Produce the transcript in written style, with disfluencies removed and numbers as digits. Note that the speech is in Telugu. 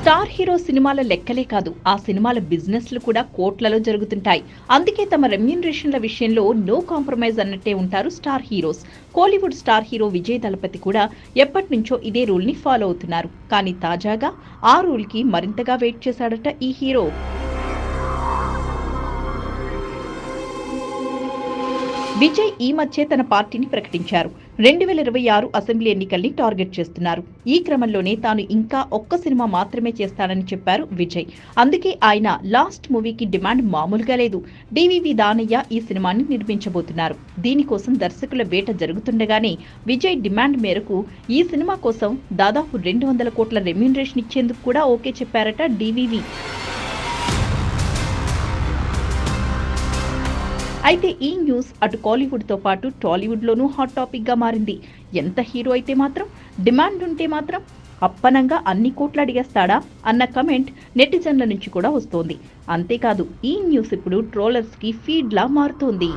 స్టార్ హీరో సినిమాల లెక్కలే కాదు, ఆ సినిమాల బిజినెస్లు కూడా కోట్లలో జరుగుతుంటాయి. అందుకే తమ రెమ్యూనరేషన్ల విషయంలో నో కాంప్రమైజ్ అన్నట్టే ఉంటారు star heroes. Kollywood star hero Vijay Thalapathy కూడా ఎప్పటినుంచో ఇదే రూల్ ని ఫాలో అవుతున్నారు. కానీ తాజాగా ఆ రూల్ కి మరింతగా వెయిట్ చేశాడట ఈ హీరో. విజయ్ ఈ మధ్య తన పార్టీని ప్రకటించారు. 2026 అసెంబ్లీ ఎన్నికల్ని టార్గెట్ చేస్తున్నారు. ఈ క్రమంలోనే తాను ఇంకా ఒక్క సినిమా మాత్రమే చేస్తానని చెప్పారు విజయ్. అందుకే ఆయన లాస్ట్ మూవీకి డిమాండ్ మామూలుగా లేదు. డివివి దానయ్య ఈ సినిమాని నిర్మించబోతున్నారు. దీనికోసం దర్శకుల వేట జరుగుతుండగానే విజయ్ డిమాండ్ మేరకు ఈ సినిమా కోసం దాదాపు 200 కోట్ల రెమ్యూనరేషన్ ఇచ్చేందుకు కూడా ఓకే చెప్పారట డివివి. అయితే ఈ న్యూస్ అటు కోలీవుడ్తో పాటు టాలీవుడ్లోనూ హాట్ టాపిక్గా మారింది. ఎంత హీరో అయితే మాత్రం, డిమాండ్ ఉంటే మాత్రం అప్పనంగా అన్ని కోట్లు అడిగేస్తాడా అన్న కమెంట్ నెటిజన్ల నుంచి కూడా వస్తోంది. అంతేకాదు ఈ న్యూస్ ఇప్పుడు ట్రోలర్స్కి ఫీడ్లా మారుతోంది.